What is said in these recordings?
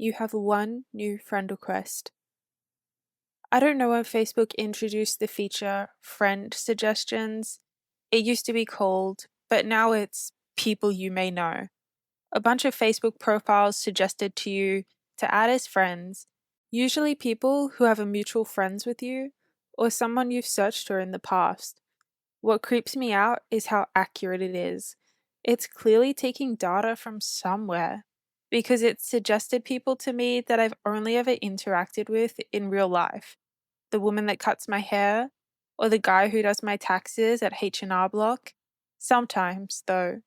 You have one new friend request. I don't know when Facebook introduced the feature friend suggestions. It used to be called, but now it's people you may know. A bunch of Facebook profiles suggested to you to add as friends, usually people who have a mutual friends with you or someone you've searched for in the past. What creeps me out is how accurate it is. It's clearly taking data from somewhere because it suggested people to me that I've only ever interacted with in real life. The woman that cuts my hair or the guy who does my taxes at H&R Block. Sometimes, though,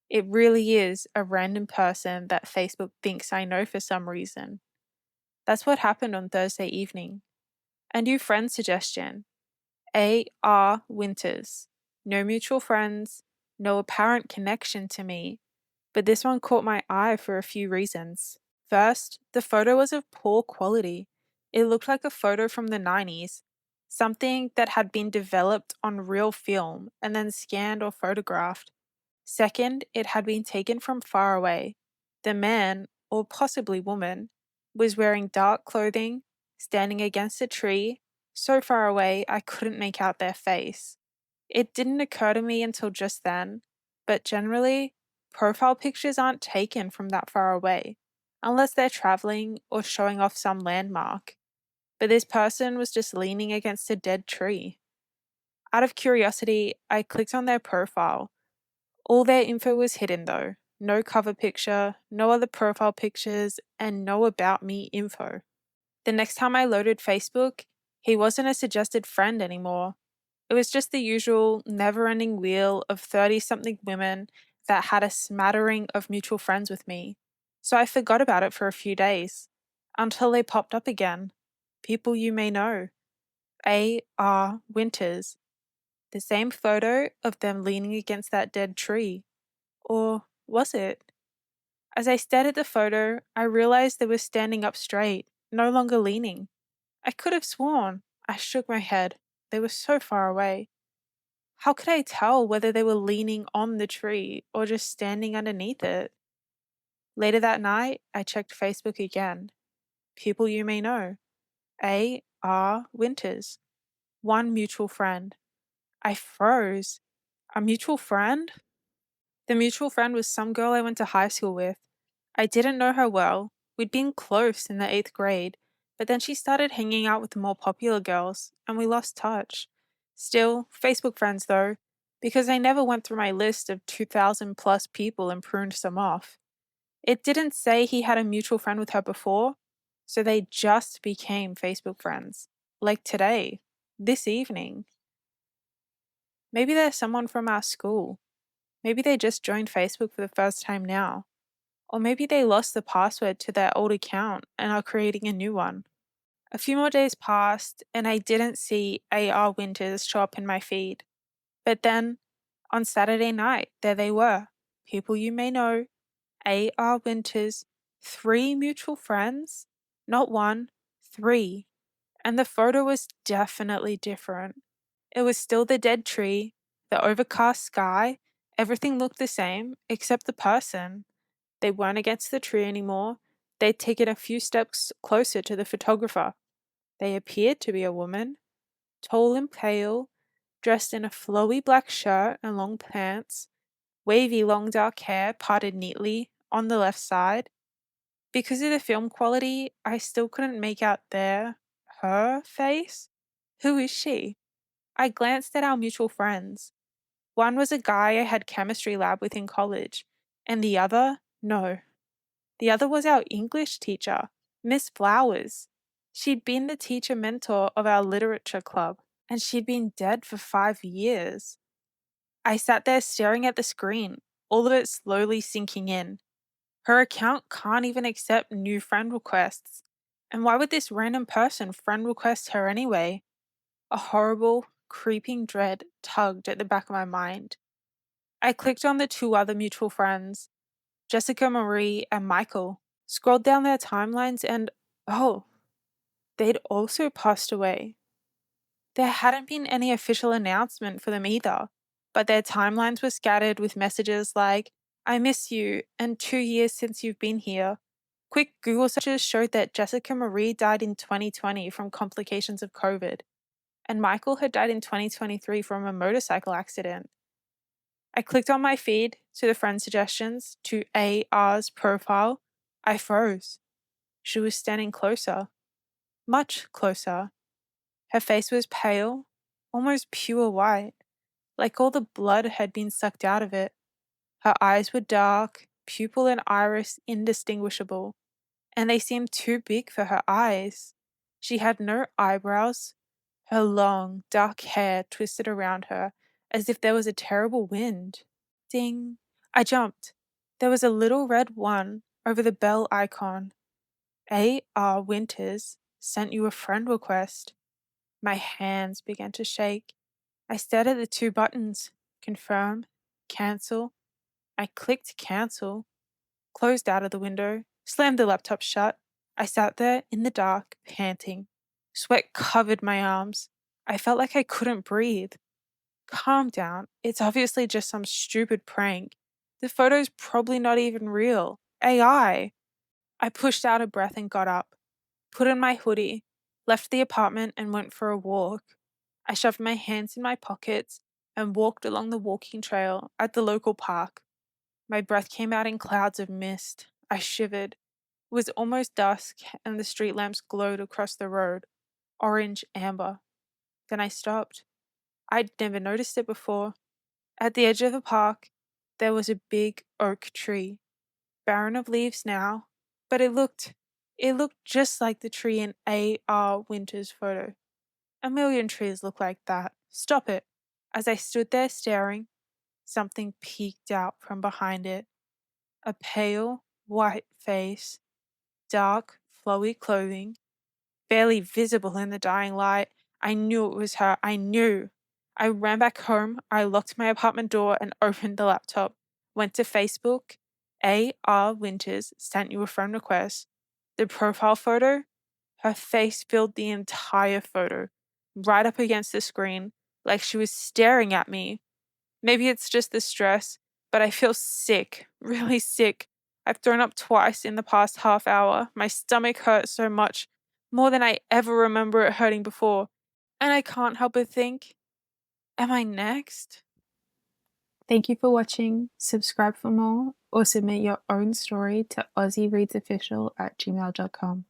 it really is a random person that Facebook thinks I know for some reason. That's what happened on Thursday evening. A new friend suggestion. A.R. Winters. No mutual friends, no apparent connection to me, but this one caught my eye for a few reasons. First, the photo was of poor quality. It looked like a photo from the 90s, something that had been developed on real film and then scanned or photographed. Second, it had been taken from far away. The man, or possibly woman, was wearing dark clothing, standing against a tree, so far away I couldn't make out their face. It didn't occur to me until just then, but generally, profile pictures aren't taken from that far away, unless they're traveling or showing off some landmark. But this person was just leaning against a dead tree. Out of curiosity, I clicked on their profile. All their info was hidden though. No cover picture, no other profile pictures, and no about me info. The next time I loaded Facebook, he wasn't a suggested friend anymore. It was just the usual never ending wheel of 30-something women that had a smattering of mutual friends with me. So I forgot about it for a few days, until they popped up again. People you may know. A.R. Winters. The same photo of them leaning against that dead tree. Or was it? As I stared at the photo, I realized they were standing up straight, no longer leaning. I could have sworn. I shook my head. They were so far away. How could I tell whether they were leaning on the tree or just standing underneath it? Later that night, I checked Facebook again. People you may know. A.R. Winters. One mutual friend. I froze. A mutual friend? The mutual friend was some girl I went to high school with. I didn't know her well. We'd been close in the 8th grade, but then she started hanging out with the more popular girls, and we lost touch. Still, Facebook friends though, because I never went through my list of 2,000 plus people and pruned some off. It didn't say he had a mutual friend with her before, so they just became Facebook friends. Like today, this evening. Maybe they're someone from our school. Maybe they just joined Facebook for the first time now. Or maybe they lost the password to their old account and are creating a new one. A few more days passed and I didn't see A.R. Winters show up in my feed. But then, on Saturday night, there they were. People you may know. A.R. Winters. 3 mutual friends? Not one, 3. And the photo was definitely different. It was still the dead tree, the overcast sky, everything looked the same except the person. They weren't against the tree anymore. They'd taken a few steps closer to the photographer. They appeared to be a woman, tall and pale, dressed in a flowy black shirt and long pants, wavy long dark hair parted neatly on the left side. Because of the film quality, I still couldn't make out her face. Who is she? I glanced at our mutual friends. One was a guy I had chemistry lab with in college, and the other, no. The other was our English teacher, Miss Flowers. She'd been the teacher mentor of our literature club, and she'd been dead for 5 years. I sat there staring at the screen, all of it slowly sinking in. Her account can't even accept new friend requests. And why would this random person friend request her anyway? A horrible, creeping dread tugged at the back of my mind. I clicked on the 2 other mutual friends, Jessica Marie and Michael, scrolled down their timelines and, oh, they'd also passed away. There hadn't been any official announcement for them either, but their timelines were scattered with messages like, I miss you and 2 years since you've been here. Quick Google searches showed that Jessica Marie died in 2020 from complications of COVID, and Michael had died in 2023 from a motorcycle accident. I clicked on my feed to the friend suggestions to AR's profile. I froze. She was standing closer, much closer. Her face was pale, almost pure white, like all the blood had been sucked out of it. Her eyes were dark, pupil and iris indistinguishable, and they seemed too big for her eyes. She had no eyebrows. Her long, dark hair twisted around her as if there was a terrible wind. Ding! I jumped. There was a little red one over the bell icon. A.R. Winters sent you a friend request. My hands began to shake. I stared at the two buttons, confirm, cancel. I clicked cancel, closed out of the window, slammed the laptop shut. I sat there in the dark, panting. Sweat covered my arms. I felt like I couldn't breathe. Calm down. It's obviously just some stupid prank. The photo's probably not even real. AI. I pushed out a breath and got up, put on my hoodie, left the apartment and went for a walk. I shoved my hands in my pockets and walked along the walking trail at the local park. My breath came out in clouds of mist. I shivered. It was almost dusk and the street lamps glowed across the road, orange amber. Then I stopped. I'd never noticed it before. At the edge of the park, there was a big oak tree, barren of leaves now, but it looked just like the tree in A.R. Winter's photo. A million trees look like that. Stop it. As I stood there staring, something peeked out from behind it. A pale, white face, dark, flowy clothing, barely visible in the dying light. I knew it was her. I knew. I ran back home. I locked my apartment door and opened the laptop. Went to Facebook. A.R. Winters sent you a friend request. The profile photo? Her face filled the entire photo, right up against the screen, like she was staring at me. Maybe it's just the stress, but I feel sick, really sick. I've thrown up twice in the past half hour. My stomach hurts so much, more than I ever remember it hurting before. And I can't help but think, am I next? Thank you for watching. Subscribe for more or submit your own story to aussiereadsofficial@gmail.com.